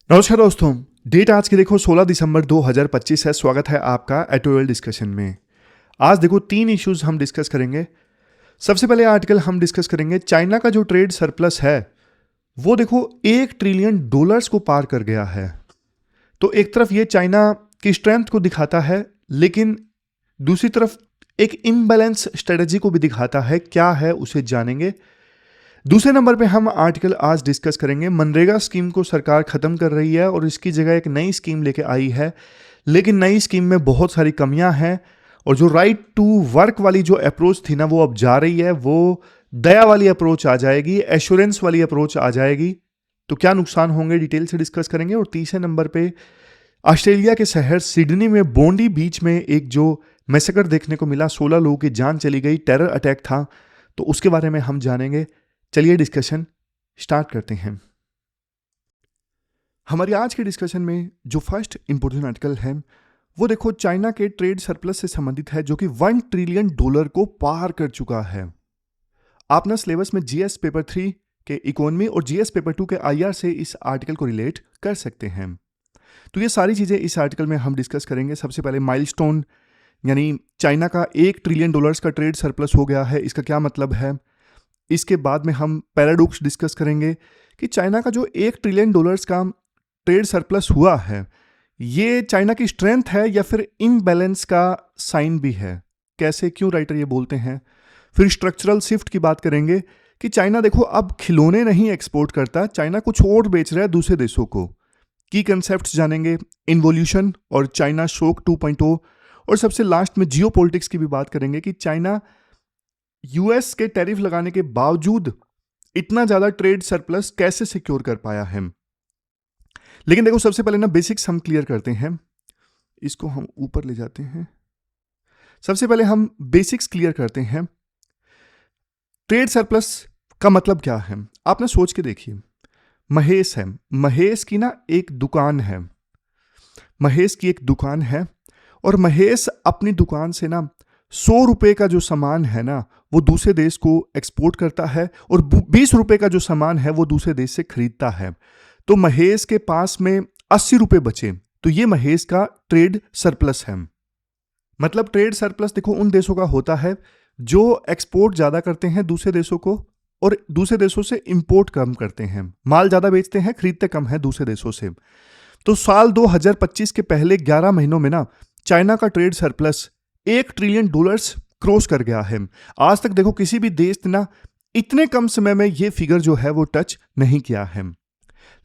नमस्कार दोस्तों। डेट आज की देखो 16 दिसंबर 2025 है। स्वागत है आपका एटोएल डिस्कशन में। आज देखो 3 इश्यूज हम डिस्कस करेंगे। सबसे पहले आर्टिकल हम डिस्कस करेंगे चाइना का जो ट्रेड सरप्लस है वो देखो $1 ट्रिलियन को पार कर गया है। तो एक तरफ ये चाइना की स्ट्रेंथ को दिखाता है, लेकिन दूसरी तरफ एक इम्बैलेंस स्ट्रेटजी को भी दिखाता है। क्या है उसे जानेंगे। दूसरे नंबर पे हम आर्टिकल आज डिस्कस करेंगे मनरेगा स्कीम को सरकार खत्म कर रही है और इसकी जगह एक नई स्कीम लेके आई है, लेकिन नई स्कीम में बहुत सारी कमियां हैं और जो राइट टू वर्क वाली जो अप्रोच थी ना वो अब जा रही है, वो दया वाली अप्रोच आ जाएगी, एश्योरेंस वाली अप्रोच आ जाएगी। तो क्या नुकसान होंगे डिटेल से डिस्कस करेंगे। और तीसरे नंबर पे ऑस्ट्रेलिया के शहर सिडनी में बोंडी बीच में एक जो मैसेकर देखने को मिला, 16 लोगों की जान चली गई, टेरर अटैक था, तो उसके बारे में हम जानेंगे। चलिए डिस्कशन स्टार्ट करते हैं। हमारी आज के डिस्कशन में जो फर्स्ट इंपॉर्टेंट आर्टिकल है वो देखो चाइना के ट्रेड सरप्लस से संबंधित है, जो कि $1 ट्रिलियन को पार कर चुका है। आप ना सिलेबस में जीएस पेपर 3 के इकोनॉमी और जीएस पेपर 2 के आईआर से इस आर्टिकल को रिलेट कर सकते हैं। तो ये सारी चीजें इस आर्टिकल में हम डिस्कस करेंगे। सबसे पहले माइलस्टोन, यानी चाइना का $1 ट्रिलियन का ट्रेड सरप्लस हो गया है, इसका क्या मतलब है। इसके बाद में हम पैराडॉक्स डिस्कस करेंगे कि चाइना का जो $1 ट्रिलियन का ट्रेड सरप्लस हुआ है ये चाइना की स्ट्रेंथ है या फिर इम्बैलेंस का साइन भी है, कैसे, क्यों राइटर ये बोलते हैं। फिर स्ट्रक्चरल शिफ्ट की बात करेंगे कि चाइना देखो अब खिलौने नहीं एक्सपोर्ट करता, चाइना कुछ और बेच रहा है दूसरे देशों को। की कंसेप्ट जानेंगे, इन्वोल्यूशन और चाइना शोक 2.0। और सबसे लास्ट में जियो पॉलिटिक्स की भी बात करेंगे कि चाइना यूएस के टैरिफ लगाने के बावजूद इतना ज्यादा ट्रेड सरप्लस कैसे सिक्योर कर पाया है। लेकिन देखो सबसे पहले ना बेसिक्स हम क्लियर करते हैं, इसको हम ऊपर ले जाते हैं। सबसे पहले हम बेसिक्स क्लियर करते हैं। ट्रेड सरप्लस का मतलब क्या है, आप ना सोच के देखिए। महेश है, महेश की ना एक दुकान है, महेश की एक दुकान है और महेश अपनी दुकान से ना $100 का जो सामान है ना वो दूसरे देश को एक्सपोर्ट करता है और $20 का जो सामान है वो दूसरे देश से खरीदता है। तो महेश के पास में $80 बचे, तो ये महेश का ट्रेड सरप्लस है। मतलब ट्रेड सरप्लस देखो उन देशों का होता है जो एक्सपोर्ट ज्यादा करते हैं दूसरे देशों को और दूसरे देशों से इंपोर्ट कम करते हैं, माल ज्यादा बेचते हैं, खरीदते कम है दूसरे देशों से। तो साल 2025 के पहले 11 महीनों में ना चाइना का ट्रेड सरप्लस $1 ट्रिलियन क्रॉस कर गया है। आज तक देखो किसी भी देश ने ना इतने कम समय में ये फिगर जो है वो टच नहीं किया है।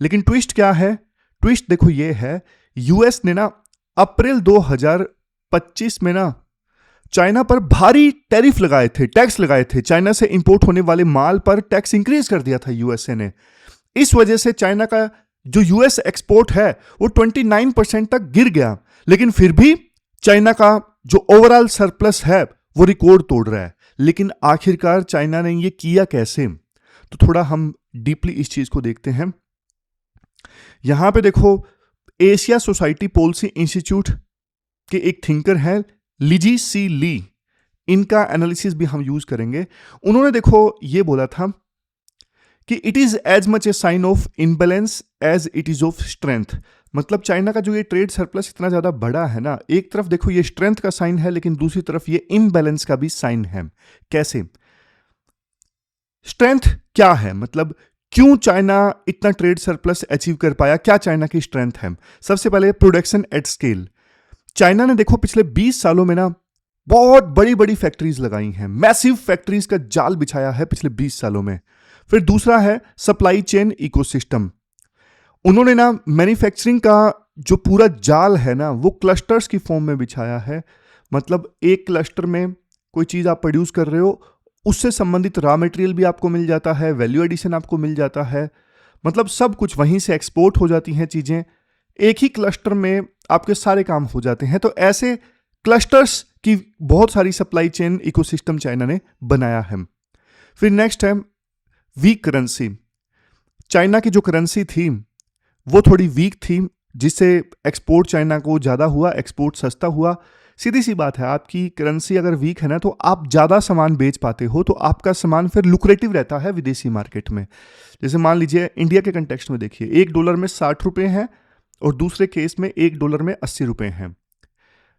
लेकिन ट्विस्ट क्या है, ट्विस्ट देखो ये है, यूएस ने ना अप्रैल 2025 में ना चाइना पर भारी टैरिफ लगाए थे, टैक्स लगाए थे। चाइना से इंपोर्ट होने वाले माल पर टैक्स इंक्रीज कर दिया था यूएसए ने। इस वजह से चाइना का जो यूएस एक्सपोर्ट है वो 29% तक गिर गया। लेकिन फिर भी चाइना का जो ओवरऑल सरप्लस है वो रिकॉर्ड तोड़ रहा है। लेकिन आखिरकार चाइना ने ये किया कैसे, तो थोड़ा हम डीपली इस चीज को देखते हैं। यहां पे देखो एशिया सोसाइटी पॉलिसी इंस्टीट्यूट के एक थिंकर हैं लिजी सी ली, इनका एनालिसिस भी हम यूज करेंगे। उन्होंने देखो ये बोला था कि it is as much a sign of imbalance as it is of strength. मतलब चाइना का जो ये ट्रेड सरप्लस इतना ज्यादा बड़ा है ना, एक तरफ देखो ये स्ट्रेंथ का साइन है, लेकिन दूसरी तरफ ये इम्बैलेंस का भी साइन है। कैसे, स्ट्रेंथ क्या है, मतलब क्यों चाइना इतना ट्रेड सरप्लस अचीव कर पाया, क्या चाइना की स्ट्रेंथ है। सबसे पहले प्रोडक्शन एट स्केल। चाइना ने देखो पिछले 20 सालों में ना बहुत बड़ी बड़ी फैक्ट्रीज लगाई हैं, मैसिव फैक्ट्रीज का जाल बिछाया है पिछले 20 सालों में। फिर दूसरा है सप्लाई चेन इकोसिस्टम। उन्होंने ना मैन्युफैक्चरिंग का जो पूरा जाल है ना वो क्लस्टर्स की फॉर्म में बिछाया है। मतलब एक क्लस्टर में कोई चीज आप प्रोड्यूस कर रहे हो, उससे संबंधित रॉ मटेरियल भी आपको मिल जाता है, वैल्यू एडिशन आपको मिल जाता है, मतलब सब कुछ वहीं से एक्सपोर्ट हो जाती हैं चीजें, एक ही क्लस्टर में आपके सारे काम हो जाते हैं। तो ऐसे क्लस्टर्स की बहुत सारी सप्लाई चेन इकोसिस्टम चाइना ने बनाया है। फिर नेक्स्ट है वीक करेंसी। चाइना की जो करेंसी थी वो थोड़ी वीक थी, जिससे एक्सपोर्ट चाइना को ज़्यादा हुआ, एक्सपोर्ट सस्ता हुआ। सीधी सी बात है, आपकी करेंसी अगर वीक है ना तो आप ज़्यादा सामान बेच पाते हो, तो आपका सामान फिर लुक्रेटिव रहता है विदेशी मार्केट में। जैसे मान लीजिए इंडिया के कंटेक्स्ट में देखिए, $1 में 60 रुपये हैं और दूसरे केस में $1 में 80 रुपये हैं।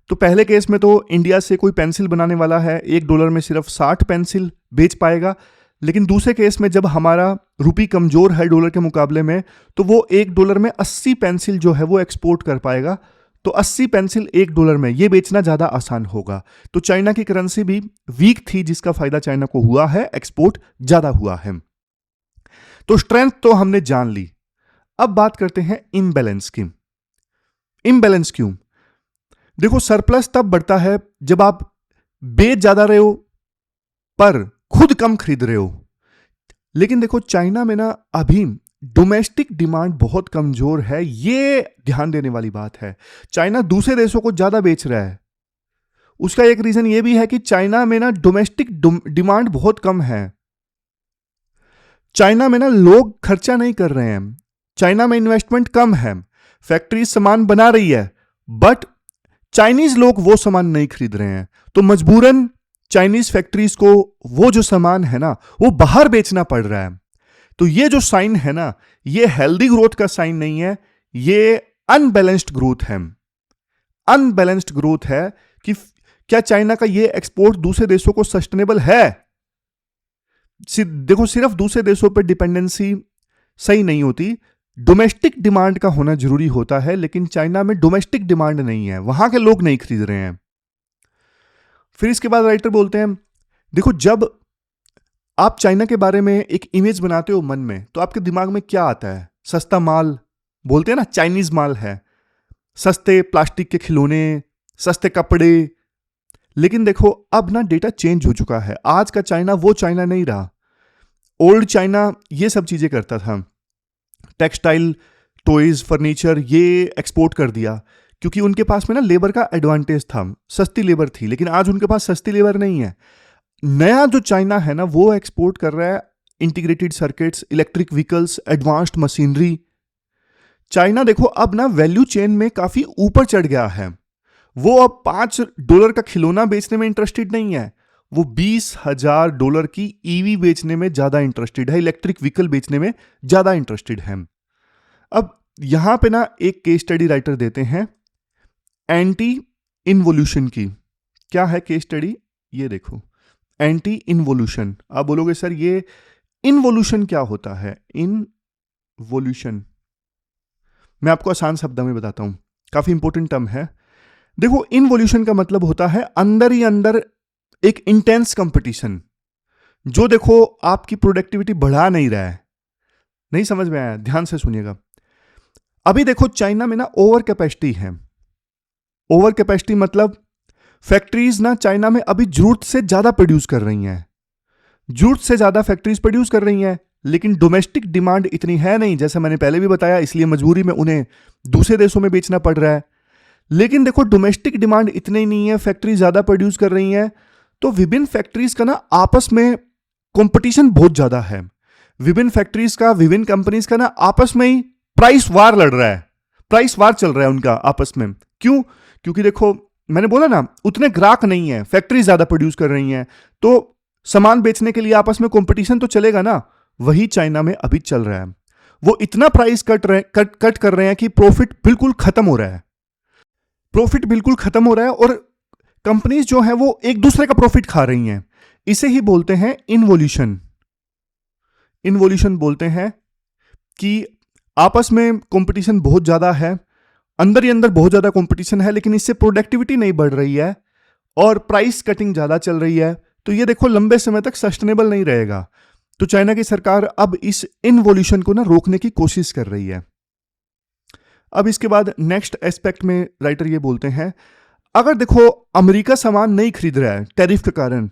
तो पहले केस में तो इंडिया से कोई पेंसिल बनाने वाला है, $1 में सिर्फ 60 पेंसिल बेच पाएगा। लेकिन दूसरे केस में जब हमारा रुपी कमजोर है डॉलर के मुकाबले में, तो वो $1 में 80 पेंसिल जो है वो एक्सपोर्ट कर पाएगा। तो 80 पेंसिल $1 में ये बेचना ज़्यादा आसान होगा। तो चाइना की करेंसी भी वीक थी, जिसका फायदा चाइना को हुआ है, एक्सपोर्ट ज़्यादा हुआ है। तो स्ट्रेंथ तो हमने जान ली। अब बात करते हैं इम्बैलेंस की। इम्बैलेंस क्यों? देखो, सरप्लस तब बढ़ता है जब आप बेच ज्यादा रहे हो पर खुद कम खरीद रहे हो। लेकिन देखो, चाइना में ना अभी डोमेस्टिक डिमांड बहुत कमजोर है, ये ध्यान देने वाली बात है। चाइना दूसरे देशों को ज्यादा बेच रहा है। उसका एक रीजन ये भी है कि चाइना में ना डोमेस्टिक डिमांड बहुत कम है। चाइना में ना लोग खर्चा नहीं कर रहे हैं, चाइना में इन्वेस्टमेंट कम है, फैक्ट्री सामान बना रही है, बट चाइनीज लोग वो सामान नहीं खरीद रहे हैं। तो मजबूरन चाइनीज फैक्ट्रीज को वो जो सामान है ना वो बाहर बेचना पड़ रहा है। तो ये जो साइन है ना, ये हेल्दी ग्रोथ का साइन नहीं है, ये अनबैलेंस्ड ग्रोथ है। अनबैलेंस्ड ग्रोथ है कि क्या चाइना का ये एक्सपोर्ट दूसरे देशों को सस्टेनेबल है? देखो, सिर्फ दूसरे देशों पर डिपेंडेंसी सही नहीं होती, डोमेस्टिक डिमांड का होना जरूरी होता है। लेकिन चाइना में डोमेस्टिक डिमांड नहीं है, वहां के लोग नहीं खरीद रहे हैं। फिर इसके बाद राइटर बोलते हैं, देखो, जब आप चाइना के बारे में एक इमेज बनाते हो मन में, तो आपके दिमाग में क्या आता है? सस्ता माल, बोलते हैं ना, चाइनीज माल है, सस्ते प्लास्टिक के खिलौने, सस्ते कपड़े। लेकिन देखो, अब ना डेटा चेंज हो चुका है। आज का चाइना वो चाइना नहीं रहा। ओल्ड चाइना ये सब चीजें करता था, टेक्सटाइल, टॉयज, फर्नीचर, ये एक्सपोर्ट कर दिया क्योंकि उनके पास में ना लेबर का एडवांटेज था, सस्ती लेबर थी। लेकिन आज उनके पास सस्ती लेबर नहीं है। नया जो चाइना है ना वो एक्सपोर्ट कर रहा है integrated circuits, electric vehicles, advanced machinery. China देखो अब ना वैल्यू चेन में काफी ऊपर चढ़ गया है। वो अब $5 का खिलौना बेचने में इंटरेस्टेड नहीं है, वो $20,000 की ईवी बेचने में ज्यादा इंटरेस्टेड है, इलेक्ट्रिक व्हीकल बेचने में ज्यादा इंटरेस्टेड है। अब यहां पे ना एक केस स्टडी राइटर देते हैं एंटी इन्वोल्यूशन की। क्या है केस स्टडी? ये देखो, एंटी इन्वोल्यूशन। आप बोलोगे सर ये इन्वोल्यूशन क्या होता है? इन्वोल्यूशन मैं आपको आसान शब्दों में बताता हूं, काफी इंपॉर्टेंट टर्म है। देखो, इन्वोल्यूशन का मतलब होता है अंदर ही अंदर एक इंटेंस कंपटीशन, जो देखो आपकी प्रोडक्टिविटी बढ़ा नहीं रहा है। नहीं समझ में आया? ध्यान से सुनिएगा। अभी देखो, चाइना में ना ओवर कैपेसिटी है। ओवर कैपेसिटी मतलब फैक्ट्रीज ना चाइना में अभी जरूरत से ज्यादा प्रोड्यूस कर रही हैं, जरूरत से ज्यादा फैक्ट्रीज प्रोड्यूस कर रही हैं, लेकिन डोमेस्टिक डिमांड इतनी है नहीं, जैसा मैंने पहले भी बताया, इसलिए मजबूरी में उन्हें दूसरे देशों में बेचना पड़ रहा है। लेकिन देखो, डोमेस्टिक डिमांड इतनी नहीं है, फैक्ट्री ज्यादा प्रोड्यूस कर रही हैं, तो विभिन्न फैक्ट्रीज का ना आपस में कंपटीशन बहुत ज्यादा है। विभिन्न फैक्ट्रीज का, विभिन्न कंपनीज का ना आपस में ही प्राइस वार लड़ रहा है, प्राइस वार चल रहा है उनका आपस में। क्यों? क्योंकि देखो, मैंने बोला ना, उतने ग्राहक नहीं है, फैक्ट्री ज्यादा प्रोड्यूस कर रही हैं, तो सामान बेचने के लिए आपस में कंपटीशन तो चलेगा ना। वही चाइना में अभी चल रहा है। वो इतना प्राइस कट कर रहे हैं कि प्रॉफिट बिल्कुल खत्म हो रहा है, प्रॉफिट बिल्कुल खत्म हो रहा है, और कंपनीज जो है वो एक दूसरे का प्रॉफिट खा रही हैं। इसे ही बोलते हैं इन्वोल्यूशन। इन्वोल्यूशन बोलते हैं कि आपस में कंपटीशन बहुत ज्यादा है, अंदर ही अंदर बहुत ज्यादा कंपटीशन है, लेकिन इससे प्रोडक्टिविटी नहीं बढ़ रही है और प्राइस कटिंग ज्यादा चल रही है। तो ये देखो, लंबे समय तक सस्टेनेबल नहीं रहेगा। तो चाइना की सरकार अब इस इन्वोल्यूशन को ना रोकने की कोशिश कर रही है। अब इसके बाद नेक्स्ट एस्पेक्ट में राइटर ये बोलते हैं, अगर देखो अमेरिका सामान नहीं खरीद रहा है टैरिफ के कारण,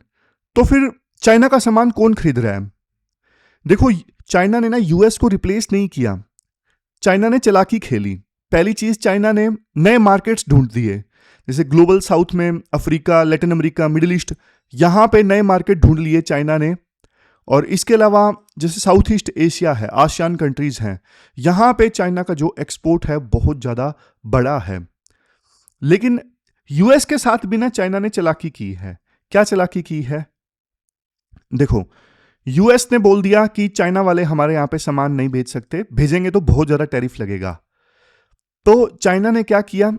तो फिर चाइना का सामान कौन खरीद रहा है? देखो, चाइना ने ना यूएस को रिप्लेस नहीं किया, चाइना ने चालाकी खेली। पहली चीज, चाइना ने नए मार्केट्स ढूंढ दिए, जैसे ग्लोबल साउथ में Africa, Latin America, middle east, यहां पे नए मार्केट ढूंढ लिए चाइना ने। और इसके अलावा जैसे साउथ ईस्ट एशिया है, आसियान कंट्रीज हैं, यहां पे चाइना का जो एक्सपोर्ट है बहुत ज्यादा बड़ा है। लेकिन यूएस के साथ भी ना चाइना ने चालाकी की है। क्या चालाकी की है? देखो, यूएस ने बोल दिया कि चाइना वाले हमारे यहां पे सामान नहीं भेज सकते, भेजेंगे तो बहुत ज्यादा टैरिफ लगेगा। तो चाइना ने क्या किया?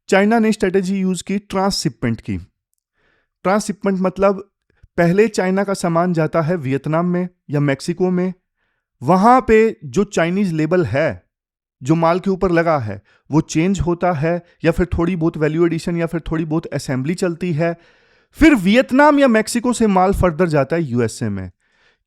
चाइना ने स्ट्रेटेजी यूज की ट्रांसशिपमेंट की। ट्रांसशिपमेंट मतलब पहले चाइना का सामान जाता है वियतनाम में या मैक्सिको में, वहां पे जो चाइनीज लेबल है जो माल के ऊपर लगा है वो चेंज होता है, या फिर थोड़ी बहुत वैल्यू एडिशन या फिर थोड़ी बहुत असेंबली चलती है, फिर वियतनाम या मैक्सिको से माल फर्दर जाता है यूएसए में।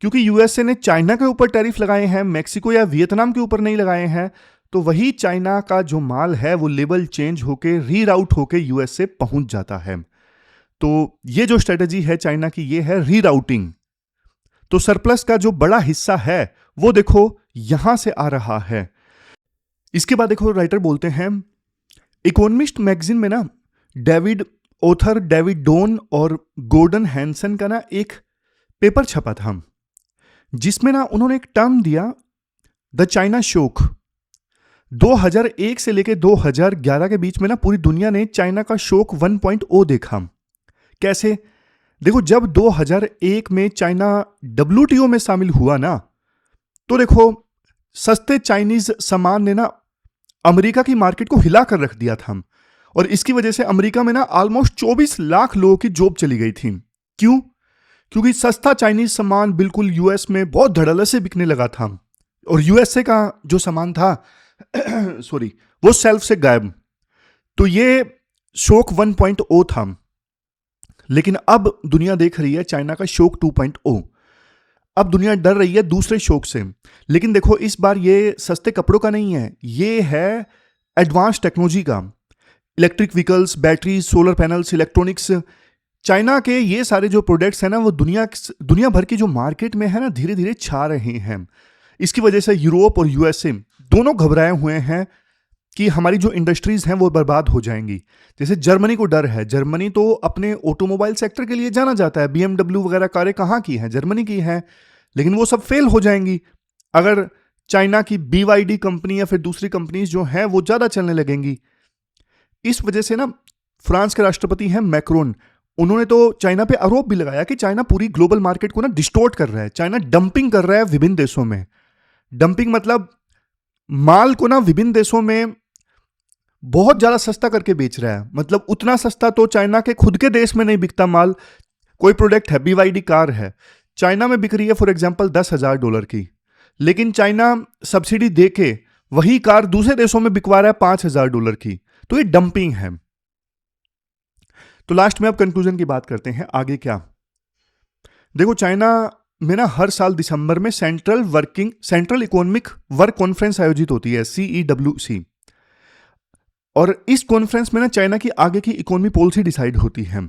क्योंकि यूएसए ने चाइना के ऊपर टैरिफ लगाए हैं, मैक्सिको या वियतनाम के ऊपर नहीं लगाए हैं, तो वही चाइना का जो माल है वो लेबल चेंज होके रीराउट होके यूएसए पहुंच जाता है। तो ये जो स्ट्रेटेजी है चाइना की, ये है रीराउटिंग। तो सरप्लस का जो बड़ा हिस्सा है वो देखो यहां से आ रहा है। इसके बाद देखो राइटर बोलते हैं, इकोनॉमिस्ट मैगजीन में ना ऑथर डेविड डोन और गॉर्डन हैंसन का ना एक पेपर छपा था, जिसमें ना उन्होंने एक टर्म दिया, द चाइना शोक। 2001 से लेकर 2011 के बीच में ना पूरी दुनिया ने चाइना का शोक 1.0 देखा। कैसे? देखो, जब 2001 में चाइना WTO में शामिल हुआ ना, तो देखो सस्ते चाइनीज सामान ने ना अमेरिका की मार्केट को हिला कर रख दिया था, और इसकी वजह से अमेरिका में ना ऑलमोस्ट 24 लाख लोगों की जॉब चली गई थी। क्यों? क्योंकि सस्ता चाइनीज सामान बिल्कुल यूएस में बहुत धड़ल्ले से बिकने लगा था, और यूएसए का जो सामान था सॉरी वो शेल्फ से गायब। तो ये शोक 1.0 था। लेकिन अब दुनिया देख रही है चाइना का शोक 2.0। अब दुनिया डर रही है दूसरे शोक से। लेकिन देखो, इस बार ये सस्ते कपड़ों का नहीं है, ये है एडवांस टेक्नोलॉजी का। Electric vehicles, battery, solar panels, electronics, China के ये सारे जो प्रोडक्ट्स हैं ना वो दुनिया भर की जो मार्केट में है ना धीरे धीरे छा रहे हैं। इसकी वजह से यूरोप और यूएसए दोनों घबराए हुए हैं कि हमारी जो इंडस्ट्रीज हैं वो बर्बाद हो जाएंगी। जैसे जर्मनी को डर है, जर्मनी तो अपने ऑटोमोबाइल सेक्टर के लिए जाना जाता है, BMW वगैरह कारें कहाँ की हैं? जर्मनी की हैं। लेकिन वो सब फेल हो जाएंगी अगर चाइना की BYD कंपनी या फिर दूसरी कंपनीज जो हैं वो ज्यादा चलने लगेंगी। इस वजह से ना फ्रांस के राष्ट्रपति हैं मैक्रोन, उन्होंने तो चाइना पे आरोप भी लगाया कि चाइना पूरी ग्लोबल मार्केट को ना डिस्टोर्ट कर रहा है, चाइना डंपिंग कर रहा है विभिन्न देशों में। डंपिंग मतलब माल को ना विभिन्न देशों में बहुत ज्यादा सस्ता करके बेच रहा है। मतलब उतना सस्ता तो चाइना के खुद के देश में नहीं बिकता माल। कोई प्रोडक्ट है, BYD कार है, चाइना में बिक रही है फॉर एग्जांपल $10,000 की, लेकिन चाइना सब्सिडी दे के वही कार दूसरे देशों में बिकवा रहा है $5,000 की। तो ये डंपिंग है। तो लास्ट में अब कंक्लूजन की बात करते हैं, आगे क्या? देखो, चाइना में ना हर साल दिसंबर में सेंट्रल इकोनॉमिक वर्क कॉन्फ्रेंस आयोजित होती है, CEWC। और इस कॉन्फ्रेंस में ना चाइना की आगे की इकोनॉमी पॉलिसी डिसाइड होती है।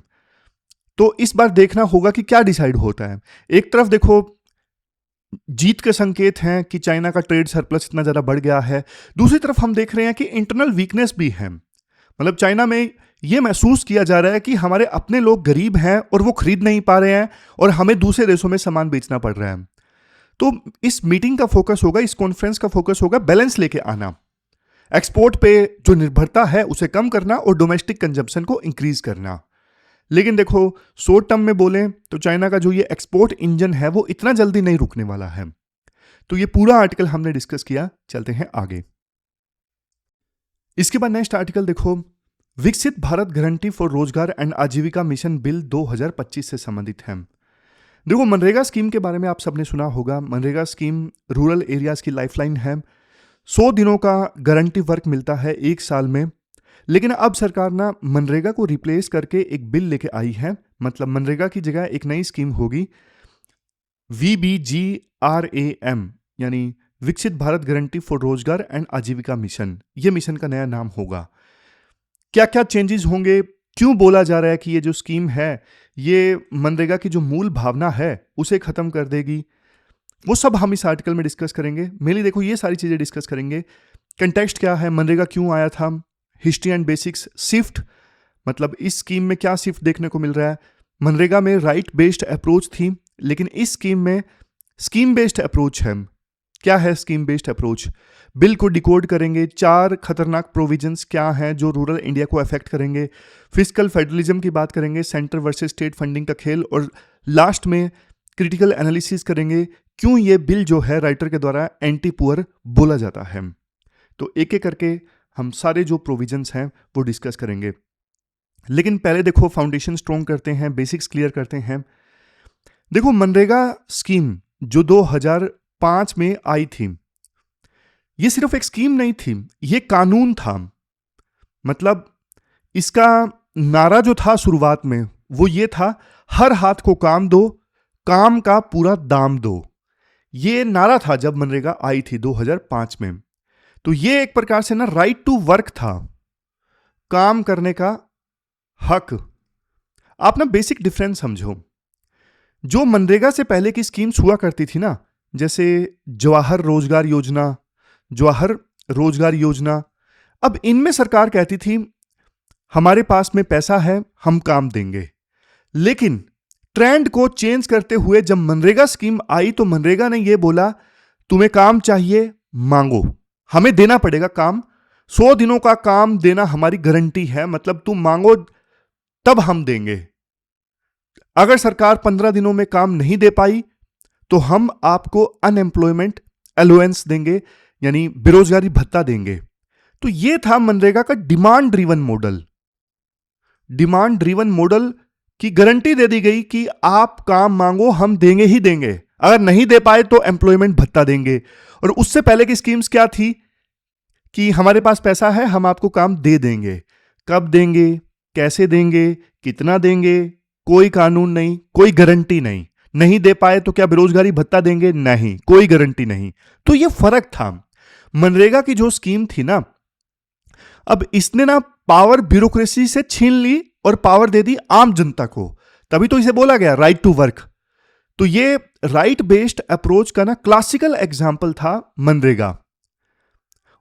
तो इस बार देखना होगा कि क्या डिसाइड होता है। एक तरफ देखो जीत के संकेत हैं कि चाइना का ट्रेड सरप्लस इतना ज्यादा बढ़ गया है, दूसरी तरफ हम देख रहे हैं कि इंटरनल वीकनेस भी है। मतलब चाइना में यह महसूस किया जा रहा है कि हमारे अपने लोग गरीब हैं और वो खरीद नहीं पा रहे हैं, और हमें दूसरे देशों में सामान बेचना पड़ रहा है। तो इस मीटिंग का फोकस होगा, इस कॉन्फ्रेंस का फोकस होगा बैलेंस लेके आना, एक्सपोर्ट पे जो निर्भरता है उसे कम करना और डोमेस्टिक कंजम्पशन को इंक्रीज करना। लेकिन देखो, शॉर्ट टर्म में बोलें तो चाइना का जो ये एक्सपोर्ट इंजन है वो इतना जल्दी नहीं रुकने वाला है। तो ये पूरा आर्टिकल हमने डिस्कस किया, चलते हैं आगे। इसके बाद नेक्स्ट आर्टिकल देखो, विकसित भारत गारंटी फॉर रोजगार एंड आजीविका मिशन बिल 2025 से संबंधित है। देखो, मनरेगा स्कीम के बारे में आप सबने सुना होगा। मनरेगा स्कीम रूरल एरियाज की लाइफलाइन है। 100 दिनों का गारंटी वर्क मिलता है 1 साल में। लेकिन अब सरकार ना मनरेगा को रिप्लेस करके एक बिल लेके आई है। मतलब मनरेगा की जगह एक नई स्कीम होगी, VBGRAM, यानी विकसित भारत गारंटी फॉर रोजगार एंड आजीविका मिशन। यह मिशन का नया नाम होगा। क्या क्या चेंजेस होंगे, क्यों बोला जा रहा है कि ये जो स्कीम है ये मनरेगा की जो मूल भावना है उसे खत्म कर देगी, वो सब हम इस आर्टिकल में डिस्कस करेंगे। मेनली देखो ये सारी चीजें डिस्कस करेंगे। कंटेक्स्ट क्या है, मनरेगा क्यों आया था, हिस्ट्री एंड बेसिक्स, शिफ्ट मतलब इस स्कीम में क्या शिफ्ट देखने को मिल रहा है। मनरेगा में राइट बेस्ड अप्रोच थी, लेकिन इस स्कीम में स्कीम बेस्ड अप्रोच है। क्या है स्कीम बेस्ड अप्रोच? बिल को डिकोड करेंगे, 4 खतरनाक प्रोविजंस क्या हैं जो रूरल इंडिया को अफेक्ट करेंगे, फिस्कल फेडरलिज्म की बात करेंगे, सेंटर वर्सेस स्टेट फंडिंग का खेल, और लास्ट में क्रिटिकल एनालिसिस करेंगे क्यों ये बिल जो है राइटर के द्वारा एंटी पुअर बोला जाता है। तो एक एक करके हम सारे जो प्रोविजंस हैं वो डिस्कस करेंगे, लेकिन पहले देखो फाउंडेशन स्ट्रॉन्ग करते हैं, बेसिक्स क्लियर करते हैं। देखो मनरेगा स्कीम जो 2005 में आई थी, ये सिर्फ एक स्कीम नहीं थी, ये कानून था। मतलब इसका नारा जो था शुरुआत में वो ये था, हर हाथ को काम दो, काम का पूरा दाम दो। ये नारा था जब मनरेगा आई थी 2005 में। तो ये एक प्रकार से ना राइट टू वर्क था, काम करने का हक। आप ना बेसिक डिफरेंस समझो, जो मनरेगा से पहले की स्कीम्स हुआ करती थी ना, जैसे जवाहर रोजगार योजना, अब इनमें सरकार कहती थी हमारे पास में पैसा है, हम काम देंगे। लेकिन ट्रेंड को चेंज करते हुए जब मनरेगा स्कीम आई तो मनरेगा ने यह बोला तुम्हें काम चाहिए, मांगो, हमें देना पड़ेगा काम, 100 दिनों का काम देना हमारी गारंटी है, मतलब तुम मांगो तब हम देंगे। अगर सरकार 15 दिनों में काम नहीं दे पाई तो हम आपको अनएम्प्लॉयमेंट अलाउंस देंगे, यानी बेरोजगारी भत्ता देंगे। तो यह था मनरेगा का डिमांड ड्रिवन मॉडल की गारंटी दे दी गई कि आप काम मांगो, हम देंगे ही देंगे, अगर नहीं दे पाए तो एम्प्लॉयमेंट भत्ता देंगे। और उससे पहले की स्कीम्स क्या थी कि हमारे पास पैसा है, हम आपको काम दे देंगे, कब देंगे, कैसे देंगे, कितना देंगे, कोई कानून नहीं, कोई गारंटी नहीं, नहीं दे पाए तो क्या बेरोजगारी भत्ता देंगे, नहीं, कोई गारंटी नहीं। तो यह फर्क था। मनरेगा की जो स्कीम थी ना, अब इसने ना पावर ब्यूरोक्रेसी से छीन ली और पावर दे दी आम जनता को, तभी तो इसे बोला गया राइट टू वर्क। तो ये राइट बेस्ड अप्रोच का ना क्लासिकल एग्जाम्पल था मनरेगा।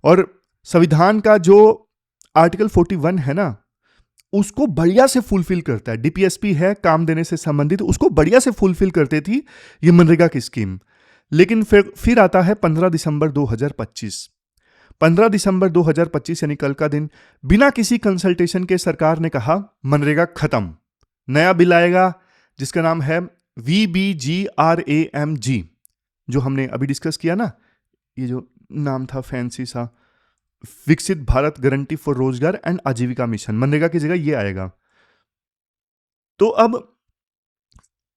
और संविधान का जो आर्टिकल 41 है ना, उसको बढ़िया से फुलफिल करता है। डीपीएसपी है काम देने से संबंधित, उसको बढ़िया से फुलफिल करती थी ये मनरेगा की स्कीम। लेकिन फिर आता है 15 दिसंबर 2025। 15 दिसंबर 2025 यानी कल का दिन, बिना किसी कंसल्टेशन के सरकार ने कहा मनरेगा खत्म, नया बिल आएगा जिसका नाम है VBGRAMG, जो हमने अभी डिस्कस किया ना, ये जो नाम था फैंसी सा, विकसित भारत गारंटी फॉर रोजगार एंड आजीविका मिशन, मनरेगा की जगह ये आएगा। तो अब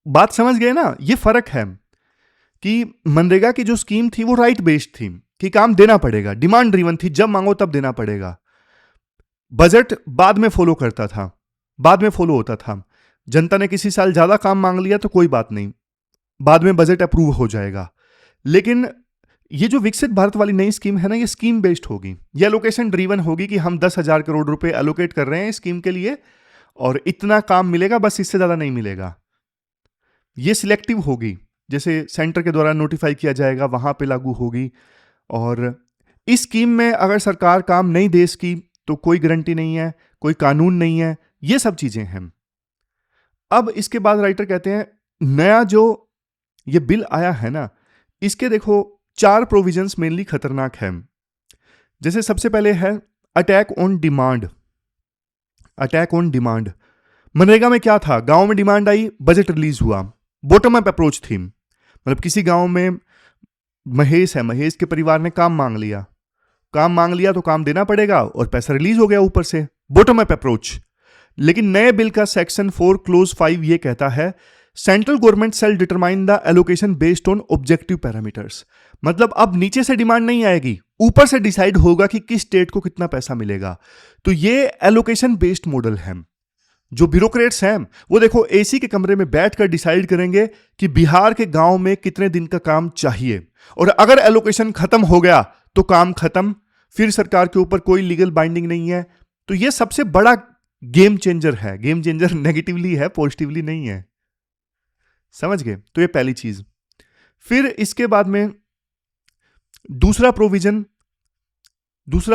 बात समझ गए ना, ये फर्क है कि मनरेगा की जो स्कीम थी वो राइट बेस्ड थी कि काम देना पड़ेगा, डिमांड ड्रिवन थी, जब मांगो तब देना पड़ेगा। बजट बाद में फॉलो करता था, बाद में फॉलो होता था। जनता ने किसी साल ज्यादा काम मांग लिया तो कोई बात नहीं, बाद में बजट अप्रूव हो जाएगा। लेकिन ये जो विकसित भारत वाली नई स्कीम है ना, ये स्कीम बेस्ड होगी, ये एलोकेशन ड्रिवन होगी कि हम 10,000 करोड़ रुपए एलोकेट कर रहे हैं स्कीम के लिए और इतना काम मिलेगा, बस इससे ज्यादा नहीं मिलेगा। ये सिलेक्टिव होगी, जैसे सेंटर के द्वारा नोटिफाई किया जाएगा वहां पे लागू होगी। और इस स्कीम में अगर सरकार काम नहीं दे सकी तो कोई गारंटी नहीं है, कोई कानून नहीं है, ये सब चीजें हैं। अब इसके बाद राइटर कहते हैं नया जो ये बिल आया है ना, इसके देखो 4 प्रोविजंस मेनली खतरनाक हैं। जैसे सबसे पहले है अटैक ऑन डिमांड। मनरेगा में क्या था, गांव में डिमांड आई, बजट रिलीज हुआ, बॉटम अप अप्रोच थी। मतलब किसी गांव में महेश है, महेश के परिवार ने काम मांग लिया तो काम देना पड़ेगा और पैसा रिलीज हो गया ऊपर से, बॉटम अप अप्रोच। लेकिन नए बिल का सेक्शन 4 क्लोज 5 ये कहता है central government shall determine the allocation based on objective parameters. मतलब अब नीचे से डिमांड नहीं आएगी, ऊपर से डिसाइड होगा कि किस स्टेट को कितना पैसा मिलेगा। तो ये एलोकेशन बेस्ड मॉडल है। जो ब्यूरोक्रेट्स हैं वो देखो एसी के कमरे में बैठकर डिसाइड करेंगे कि बिहार के गांव में कितने दिन का काम चाहिए, और अगर एलोकेशन खत्म हो गया तो काम खत्म, फिर सरकार के ऊपर कोई लीगल बाइंडिंग नहीं है। तो ये सबसे बड़ा गेम चेंजर है। गेम चेंजर नेगेटिवली है, पॉजिटिवली नहीं है, समझ गए? तो ये पहली चीज। फिर इसके बाद में दूसरा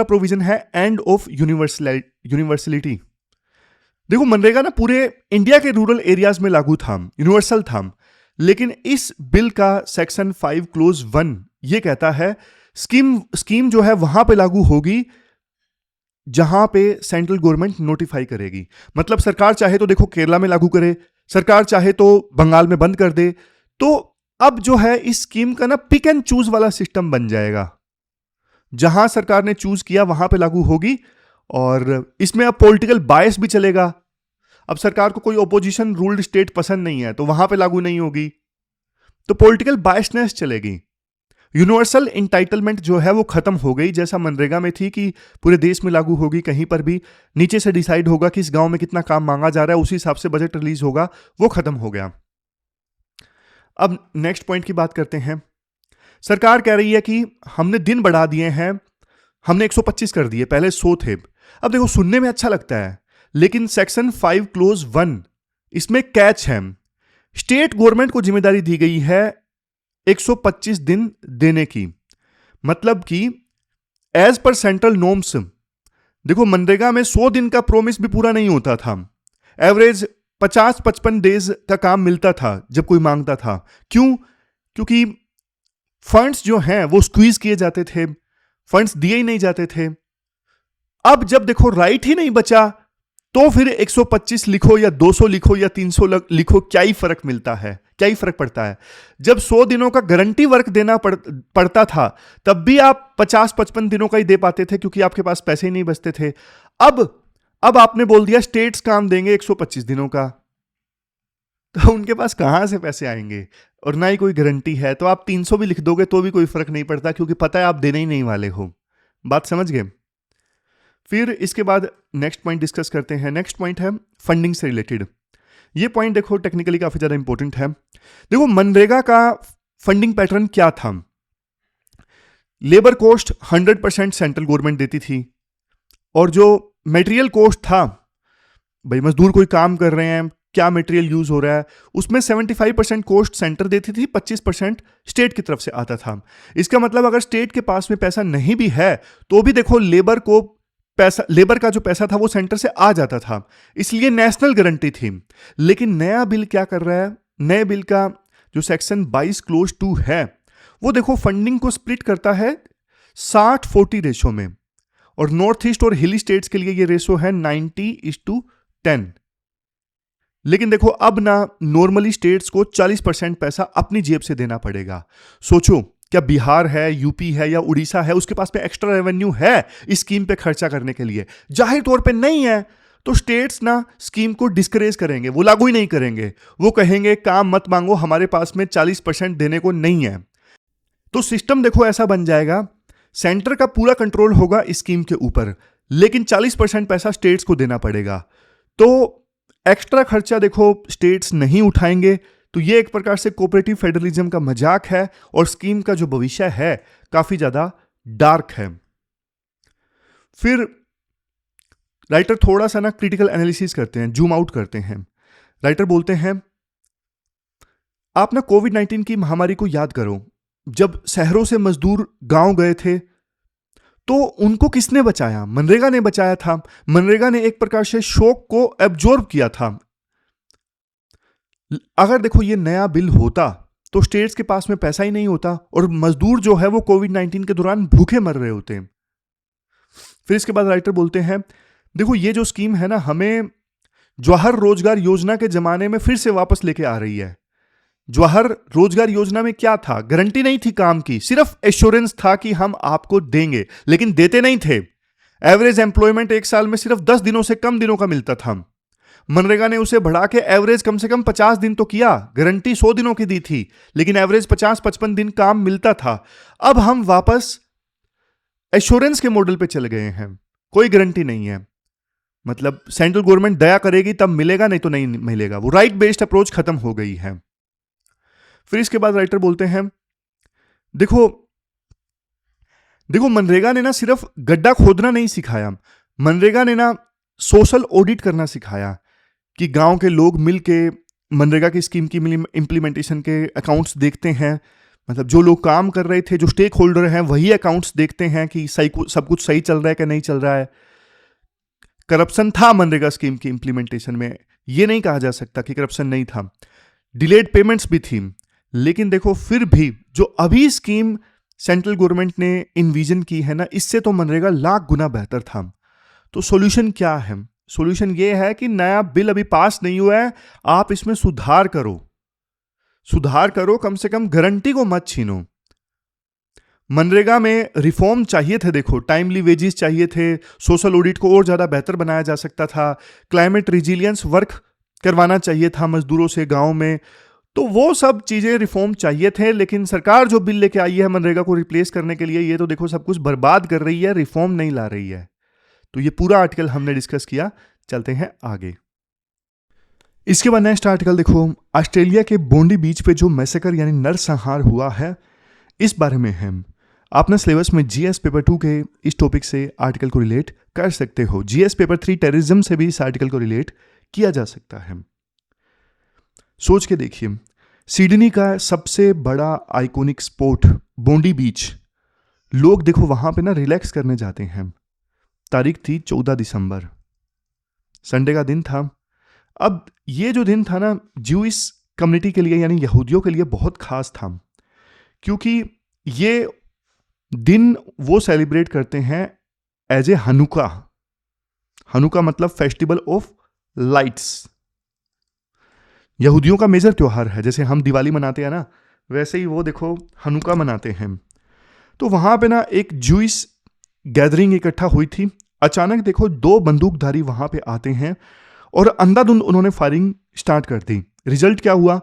प्रोविजन है एंड ऑफ यूनिवर्सलिटी। देखो मनरेगा ना पूरे इंडिया के रूरल एरियाज में लागू था, यूनिवर्सल था। लेकिन इस बिल का सेक्शन 5 क्लोज 1 ये कहता है स्कीम जो है वहां पे लागू होगी जहां पे सेंट्रल गवर्नमेंट नोटिफाई करेगी। मतलब सरकार चाहे तो देखो केरला में लागू करे, सरकार चाहे तो बंगाल में बंद कर दे। तो अब जो है इस स्कीम का ना पिक एंड चूज वाला सिस्टम बन जाएगा, जहां सरकार ने चूज किया वहां पे लागू होगी। और इसमें अब पॉलिटिकल बायस भी चलेगा। अब सरकार को कोई ओपोजिशन रूल्ड स्टेट पसंद नहीं है तो वहां पे लागू नहीं होगी, तो पॉलिटिकल बायसनेस चलेगी। यूनिवर्सल इंटाइटलमेंट जो है वो खत्म हो गई, जैसा मनरेगा में थी कि पूरे देश में लागू होगी, कहीं पर भी नीचे से डिसाइड होगा कि इस गांव में कितना काम मांगा जा रहा है, उसी हिसाब से बजट रिलीज होगा, वो खत्म हो गया। अब नेक्स्ट पॉइंट की बात करते हैं। सरकार कह रही है कि हमने दिन बढ़ा दिए हैं, हमने 125 कर दिए, पहले 100 थे। अब देखो सुनने में अच्छा लगता है, लेकिन सेक्शन 5 क्लोज 1 इसमें कैच है। स्टेट गवर्नमेंट को जिम्मेदारी दी गई है 125 दिन देने की। मतलब कि एज पर सेंट्रल नॉर्म्स, देखो मनरेगा में 100 दिन का प्रोमिस भी पूरा नहीं होता था। एवरेज 50-55 डेज का काम मिलता था जब कोई मांगता था। क्यों? क्योंकि फंड्स जो हैं वो स्क्वीज किए जाते थे, फंड्स दिए ही नहीं जाते थे। अब जब देखो राइट ही नहीं बचा, तो फिर 125 लिखो या 200 लिखो या 300 लिखो, क्या ही फर्क मिलता है, क्या ही फर्क पड़ता है। जब 100 दिनों का गारंटी वर्क देना पड़ता था, तब भी आप 50-55 दिनों का ही दे पाते थे, क्योंकि आपके पास पैसे ही नहीं बचते थे। अब आपने बोल दिया स्टेट्स काम देंगे 125 दिनों का, तो उनके पास कहां से पैसे आएंगे, और ना ही कोई गारंटी है। तो आप 300 भी लिख दोगे तो भी कोई फर्क नहीं पड़ता, क्योंकि पता है आप देने ही नहीं वाले हो। बात समझ गए? फिर इसके बाद नेक्स्ट पॉइंट डिस्कस करते हैं। नेक्स्ट पॉइंट है फंडिंग से रिलेटेड। ये पॉइंट देखो टेक्निकली काफी ज्यादा इंपॉर्टेंट है। देखो मनरेगा का फंडिंग पैटर्न क्या था। लेबर कॉस्ट 100% सेंट्रल गवर्नमेंट देती थी, और जो मटेरियल कॉस्ट था, भाई मजदूर कोई काम कर रहे हैं, क्या मटेरियल यूज हो रहा है, उसमें 75% कॉस्ट सेंटर देती थी, 25% स्टेट की तरफ से आता था। इसका मतलब अगर स्टेट के पास में पैसा नहीं भी है तो भी देखो लेबर का जो पैसा था वो सेंटर से आ जाता था, इसलिए नेशनल गारंटी थी। लेकिन नया बिल क्या कर रहा है, नए बिल का जो सेक्शन 22 क्लोज 2 है, वो देखो फंडिंग को स्प्लिट करता है 60-40 रेशो में, और नॉर्थ ईस्ट और हिली स्टेट्स के लिए ये रेशो है 90:10। लेकिन देखो अब ना नॉर्मली स्टेट्स को 40% पैसा अपनी जेब से देना पड़ेगा। सोचो, क्या बिहार है, यूपी है या उड़ीसा है, उसके पास में एक्स्ट्रा रेवेन्यू है इस स्कीम पे खर्चा करने के लिए? जाहिर तौर पे नहीं है। तो स्टेट्स ना स्कीम को डिस्करेज करेंगे, वो लागू ही नहीं करेंगे। वो कहेंगे काम मत मांगो, हमारे पास में 40% देने को नहीं है। तो सिस्टम देखो ऐसा बन जाएगा, सेंटर का पूरा कंट्रोल होगा इस स्कीम के ऊपर, लेकिन 40% पैसा स्टेट्स को देना पड़ेगा। तो एक्स्ट्रा खर्चा देखो स्टेट्स नहीं उठाएंगे। तो ये एक प्रकार से कोऑपरेटिव फेडरलिज्म का मजाक है, और स्कीम का जो भविष्य है काफी ज्यादा डार्क है। फिर राइटर थोड़ा सा ना क्रिटिकल एनालिसिस करते हैं, जूम आउट करते हैं। राइटर बोलते हैं, आप ना कोविड-19 की महामारी को याद करो। जब शहरों से मजदूर गांव गए थे तो उनको किसने बचाया? मनरेगा ने बचाया था। मनरेगा ने एक प्रकार से शॉक को एब्जॉर्ब किया था। अगर देखो ये नया बिल होता तो स्टेट्स के पास में पैसा ही नहीं होता, और मजदूर जो है वो कोविड-19 के दौरान भूखे मर रहे होते। फिर इसके बाद राइटर बोलते हैं, देखो ये जो स्कीम है ना, हमें जवाहर रोजगार योजना के जमाने में फिर से वापस लेके आ रही है। जवाहर रोजगार योजना में क्या था? गारंटी नहीं थी काम की, सिर्फ एश्योरेंस था कि हम आपको देंगे, लेकिन देते नहीं थे। एवरेज एम्प्लॉयमेंट एक साल में सिर्फ 10 दिनों से कम दिनों का मिलता था। मनरेगा ने उसे बढ़ा के एवरेज कम से कम 50 दिन तो किया। गारंटी 100 दिनों की दी थी, लेकिन एवरेज 50-55 दिन काम मिलता था। अब हम वापस एश्योरेंस के मॉडल पे चले गए हैं, कोई गारंटी नहीं है। मतलब सेंट्रल गवर्नमेंट दया करेगी तब मिलेगा, नहीं तो नहीं मिलेगा। वो राइट बेस्ड अप्रोच खत्म हो गई है। फिर इसके बाद राइटर बोलते हैं, देखो मनरेगा ने ना सिर्फ गड्ढा खोदना नहीं सिखाया, मनरेगा ने ना सोशल ऑडिट करना सिखाया, कि गांव के लोग मिलके मनरेगा की स्कीम की इंप्लीमेंटेशन के अकाउंट्स देखते हैं। मतलब जो लोग काम कर रहे थे, जो स्टेक होल्डर हैं, वही अकाउंट्स देखते हैं कि सब कुछ सही चल रहा है कि नहीं चल रहा है। करप्शन था मनरेगा स्कीम की इंप्लीमेंटेशन में, ये नहीं कहा जा सकता कि करप्शन नहीं था। डिलेड पेमेंट्स भी थी, लेकिन देखो फिर भी जो अभी स्कीम सेंट्रल गवर्नमेंट ने इन्विजन की है ना, इससे तो मनरेगा लाख गुना बेहतर था। तो सॉल्यूशन क्या है? सॉल्यूशन ये है कि नया बिल अभी पास नहीं हुआ है, आप इसमें सुधार करो, सुधार करो, कम से कम गारंटी को मत छीनो। मनरेगा में रिफॉर्म चाहिए थे, देखो टाइमली वेजेस चाहिए थे, सोशल ऑडिट को और ज़्यादा बेहतर बनाया जा सकता था, क्लाइमेट रिजिलियंस वर्क करवाना चाहिए था मजदूरों से गांव में, तो वो सब चीज़ें रिफॉर्म चाहिए थे। लेकिन सरकार जो बिल लेके आई है मनरेगा को रिप्लेस करने के लिए, ये तो देखो सब कुछ बर्बाद कर रही है, रिफॉर्म नहीं ला रही है। तो ये पूरा आर्टिकल हमने डिस्कस किया, चलते हैं आगे। इसके बाद नेक्स्ट आर्टिकल देखो, ऑस्ट्रेलिया के बोंडी बीच पे जो मैसेकर यानी नरसंहार हुआ है, इस बारे में है। आपने सिलेबस में जीएस पेपर 2 के इस टॉपिक से आर्टिकल को रिलेट कर सकते हो। जीएस पेपर 3 टेररिज्म से भी इस आर्टिकल को रिलेट किया जा सकता है। सोच के देखिए, सिडनी का सबसे बड़ा आइकॉनिक स्पॉट बोंडी बीच, लोग देखो वहां पे ना रिलैक्स करने जाते हैं। तारीख थी 14 दिसंबर, संडे का दिन था। अब ये जो दिन था ना, ज्यूइश कम्युनिटी के लिए यानी यहूदियों के लिए बहुत खास था, क्योंकि ये दिन वो सेलिब्रेट करते हैं एज ए हनुका। हनुका मतलब फेस्टिवल ऑफ लाइट्स। यहूदियों का मेजर त्योहार है, जैसे हम दिवाली मनाते हैं ना, वैसे ही वो देखो हनुका मनाते हैं। तो वहां पे ना एक ज्यूइश गैदरिंग इकट्ठा हुई थी। अचानक देखो 2 बंदूकधारी वहां पे आते हैं और अंधाधुंध उन्होंने फायरिंग स्टार्ट कर दी। रिजल्ट क्या हुआ?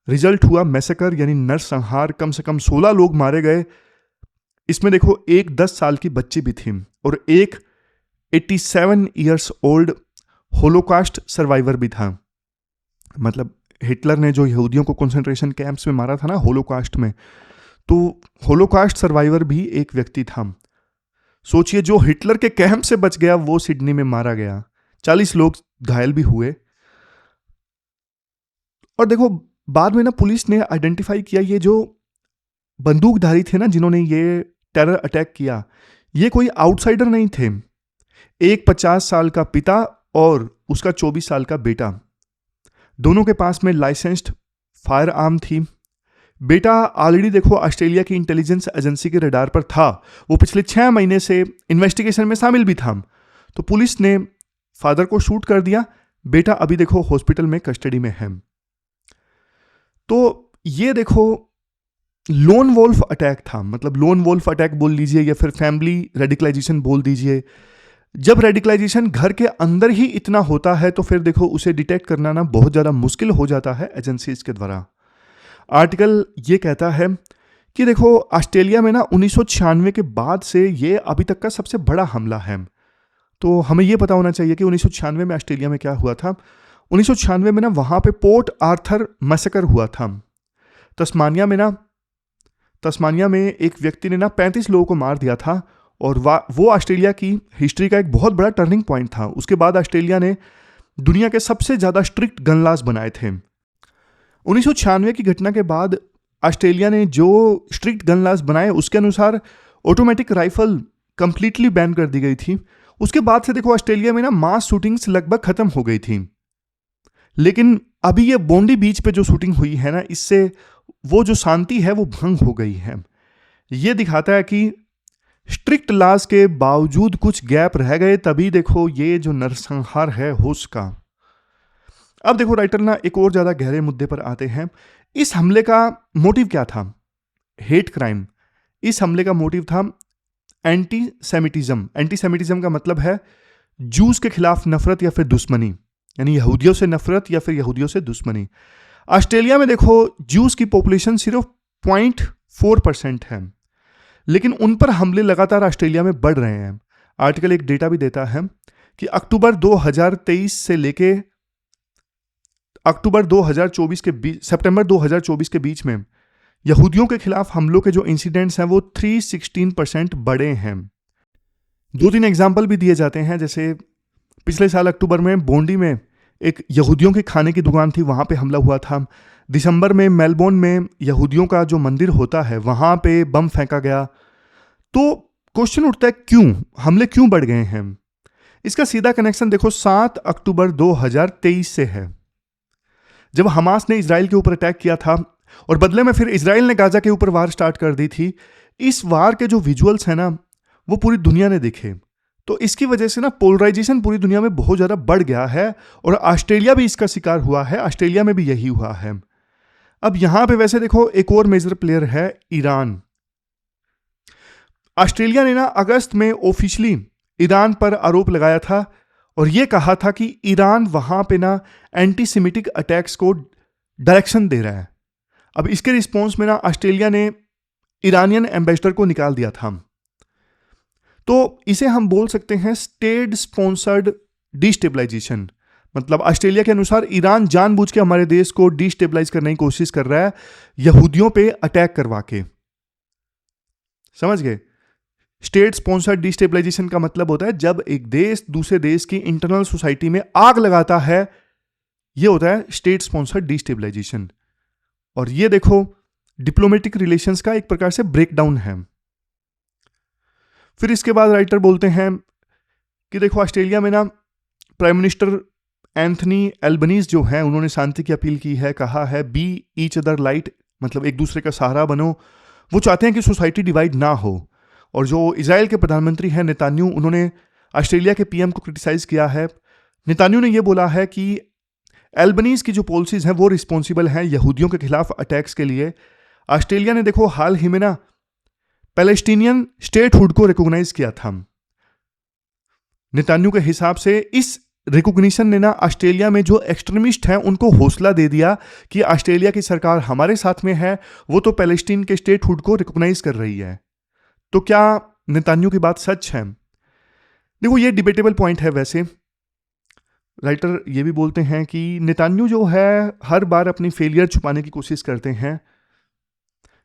रिजल्ट हुआ मैसेकर यानी नरसंहार। कम से कम 16 लोग मारे गए। इसमें देखो एक 10 साल की बच्ची भी थी और एक 87 ईयर्स ओल्ड होलोकास्ट सर्वाइवर भी था। मतलब हिटलर ने जो यहूदियों को कंसंट्रेशन कैंप्स में मारा था ना, होलोकास्ट में, तो होलोकास्ट सर्वाइवर भी एक व्यक्ति था। सोचिए, जो हिटलर के कैंप से बच गया वो सिडनी में मारा गया। 40 लोग घायल भी हुए। और देखो बाद में ना पुलिस ने आइडेंटिफाई किया, ये जो बंदूकधारी थे ना जिन्होंने ये टेरर अटैक किया, ये कोई आउटसाइडर नहीं थे। एक 50 साल का पिता और उसका 24 साल का बेटा, दोनों के पास में लाइसेंस्ड फायर आर्म थी। बेटा ऑलरेडी देखो ऑस्ट्रेलिया की इंटेलिजेंस एजेंसी के रडार पर था, वो पिछले 6 महीने से इन्वेस्टिगेशन में शामिल भी था। तो पुलिस ने फादर को शूट कर दिया। बेटा अभी देखो हॉस्पिटल में कस्टडी में है। तो ये देखो लोन वोल्फ अटैक था। मतलब लोन वोल्फ अटैक बोल लीजिए या फिर फैमिली रेडिकलाइजेशन बोल दीजिए। जब रेडिकलाइजेशन घर के अंदर ही इतना होता है तो फिर देखो उसे डिटेक्ट करना ना बहुत ज़्यादा मुश्किल हो जाता है एजेंसीज के द्वारा। आर्टिकल ये कहता है कि देखो ऑस्ट्रेलिया में ना 1996 के बाद से ये अभी तक का सबसे बड़ा हमला है। तो हमें ये पता होना चाहिए कि 1996 में ऑस्ट्रेलिया में क्या हुआ था। 1996 में ना वहाँ पे पोर्ट आर्थर मैसेकर हुआ था। तस्मानिया में एक व्यक्ति ने ना 35 लोगों को मार दिया था और वो ऑस्ट्रेलिया की हिस्ट्री का एक बहुत बड़ा टर्निंग पॉइंट था। उसके बाद ऑस्ट्रेलिया ने दुनिया के सबसे ज़्यादा स्ट्रिक्ट गन लॉज बनाए थे। 1996 की घटना के बाद ऑस्ट्रेलिया ने जो स्ट्रिक्ट गन लॉज बनाए उसके अनुसार ऑटोमेटिक राइफल कंप्लीटली बैन कर दी गई थी। उसके बाद से देखो ऑस्ट्रेलिया में ना मास शूटिंग्स लगभग खत्म हो गई थी। लेकिन अभी ये बोंडी बीच पे जो शूटिंग हुई है ना, इससे वो जो शांति है वो भंग हो गई है। ये दिखाता है कि स्ट्रिक्ट लॉज के बावजूद कुछ गैप रह गए, तभी देखो ये जो नरसंहार है हो उसका। अब देखो राइटर ना एक और ज्यादा गहरे मुद्दे पर आते हैं। इस हमले का मोटिव क्या था? Hate crime. इस हमले का मोटिव था एंटीसेमिटिज्म। एंटीसेमिटिज्म का मतलब है जूस के खिलाफ नफरत या फिर दुश्मनी, यानी यहूदियों से नफरत या फिर यहूदियों से दुश्मनी। ऑस्ट्रेलिया में देखो जूस की पॉपुलेशन सिर्फ 0.4% है, लेकिन उन पर हमले लगातार ऑस्ट्रेलिया में बढ़ रहे हैं। आर्टिकल एक डेटा भी देता है कि अक्टूबर 2023 से लेके अक्टूबर 2024 के बीच, सितंबर 2024 के बीच में यहूदियों के खिलाफ हमलों के जो इंसिडेंट्स हैं वो 316% बढ़े हैं। 2-3 एग्जाम्पल भी दिए जाते हैं। जैसे पिछले साल अक्टूबर में बोंडी में एक यहूदियों के खाने की दुकान थी, वहाँ पे हमला हुआ था। दिसंबर में मेलबोर्न में यहूदियों का जो मंदिर होता है वहाँ पे बम फेंका गया। तो क्वेश्चन उठता है क्यों हमले क्यों बढ़ गए हैं? इसका सीधा कनेक्शन देखो 7 अक्टूबर 2023 से है, जब हमास ने इजराइल के ऊपर अटैक किया था और बदले में फिर इजराइल ने गाजा के ऊपर वार स्टार्ट कर दी थी। इस वार के जो विजुअल्स हैं ना वो पूरी दुनिया ने देखे, तो इसकी वजह से ना पोलराइजेशन पूरी दुनिया में बहुत ज़्यादा बढ़ गया है और ऑस्ट्रेलिया भी इसका शिकार हुआ है, ऑस्ट्रेलिया में भी यही हुआ है। अब यहां पे वैसे देखो एक और मेजर प्लेयर है ईरान। ऑस्ट्रेलिया ने ना अगस्त में ऑफिशियली ईरान पर आरोप लगाया था और यह कहा था कि ईरान वहां पे ना एंटीसेमिटिक अटैक्स को डायरेक्शन दे रहा है। अब इसके रिस्पॉन्स में ना ऑस्ट्रेलिया ने ईरानियन एम्बेसडर को निकाल दिया था। तो इसे हम बोल सकते हैं स्टेट स्पॉन्सर्ड डिस्टेबलाइजेशन। मतलब ऑस्ट्रेलिया के अनुसार ईरान जानबूझ के हमारे देश को डिस्टेबलाइज करने की कोशिश कर रहा है, यहूदियों पे अटैक करवा के। समझ गए? स्टेट स्पॉन्सर्ड डिस्टेबलाइजेशन का मतलब होता है जब एक देश दूसरे देश की इंटरनल सोसाइटी में आग लगाता है, यह होता है स्टेट स्पॉन्सर्ड डिस्टेबलाइजेशन। और ये देखो डिप्लोमेटिक रिलेशंस का एक प्रकार से ब्रेकडाउन है। फिर इसके बाद राइटर बोलते हैं कि देखो ऑस्ट्रेलिया में ना प्राइम मिनिस्टर एंथनी एल्बनीज जो है उन्होंने शांति की अपील की है, कहा है बी ईच अदर लाइट, मतलब एक दूसरे का सहारा बनो। वो चाहते हैं कि सोसाइटी डिवाइड ना हो। और जो इजराइल के प्रधानमंत्री हैं नेतान्याहू, उन्होंने ऑस्ट्रेलिया के पीएम को क्रिटिसाइज किया है। नेतान्याहू ने यह बोला है कि एल्बनीज की जो पॉलिसीज हैं वो रिस्पॉन्सिबल हैं यहूदियों के खिलाफ अटैक्स के लिए। ऑस्ट्रेलिया ने देखो हाल ही में ना पैलेस्टीनियन स्टेटहुड को रिकॉग्नाइज किया था। नेतान्याहू के हिसाब से इस रिकॉग्निशन ने ना ऑस्ट्रेलिया में जो एक्सट्रीमिस्ट हैं उनको हौसला दे दिया कि ऑस्ट्रेलिया की सरकार हमारे साथ में है, वो तो पैलेस्टीन के स्टेटहुड को रिकॉग्नाइज कर रही है। तो क्या नेतान्याहू की बात सच है? देखो ये डिबेटेबल पॉइंट है। वैसे राइटर ये भी बोलते हैं कि नेतान्याहू जो है हर बार अपनी फेलियर छुपाने की कोशिश करते हैं।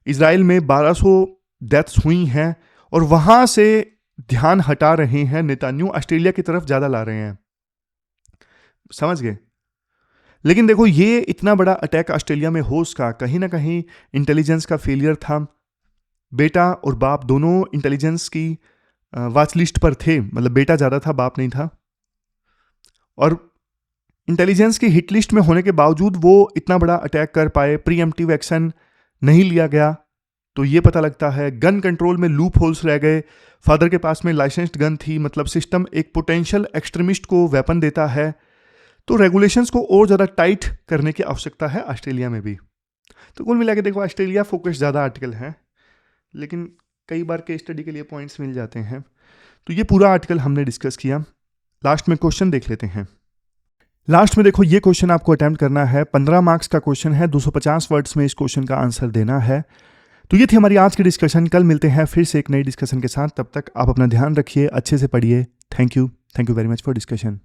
इजराइल में 1200 डेथ्स हुई हैं और वहां से ध्यान हटा रहे हैं, नेतान्याहू ऑस्ट्रेलिया की तरफ ज्यादा ला रहे हैं। समझ गए? लेकिन देखो ये इतना बड़ा अटैक ऑस्ट्रेलिया में हो उसका कहीं ना कहीं इंटेलिजेंस का फेलियर था। बेटा और बाप दोनों इंटेलिजेंस की वॉच लिस्ट पर थे, मतलब बेटा ज़्यादा था, बाप नहीं था। और इंटेलिजेंस की हिट लिस्ट में होने के बावजूद वो इतना बड़ा अटैक कर पाए, प्रीएम्प्टिव एक्शन नहीं लिया गया। तो ये पता लगता है गन कंट्रोल में लूप होल्स रह गए। फादर के पास में लाइसेंस्ड गन थी, मतलब सिस्टम एक पोटेंशियल एक्सट्रीमिस्ट को वेपन देता है। तो रेगुलेशंस को और ज़्यादा टाइट करने की आवश्यकता है ऑस्ट्रेलिया में भी। तो कुल मिला के देखो ऑस्ट्रेलिया फोकस ज़्यादा आर्टिकल है, लेकिन कई बार केस स्टडी के लिए पॉइंट्स मिल जाते हैं। तो ये पूरा आर्टिकल हमने डिस्कस किया। लास्ट में क्वेश्चन देख लेते हैं। लास्ट में देखो ये क्वेश्चन आपको अटेम्प्ट करना है, 15 मार्क्स का क्वेश्चन है, 250 वर्ड्स में इस क्वेश्चन का आंसर देना है। तो ये थी हमारी आज की डिस्कशन। कल मिलते हैं फिर से एक नई डिस्कशन के साथ। तब तक आप अपना ध्यान रखिए, अच्छे से पढ़िए। Thank you very much for discussion.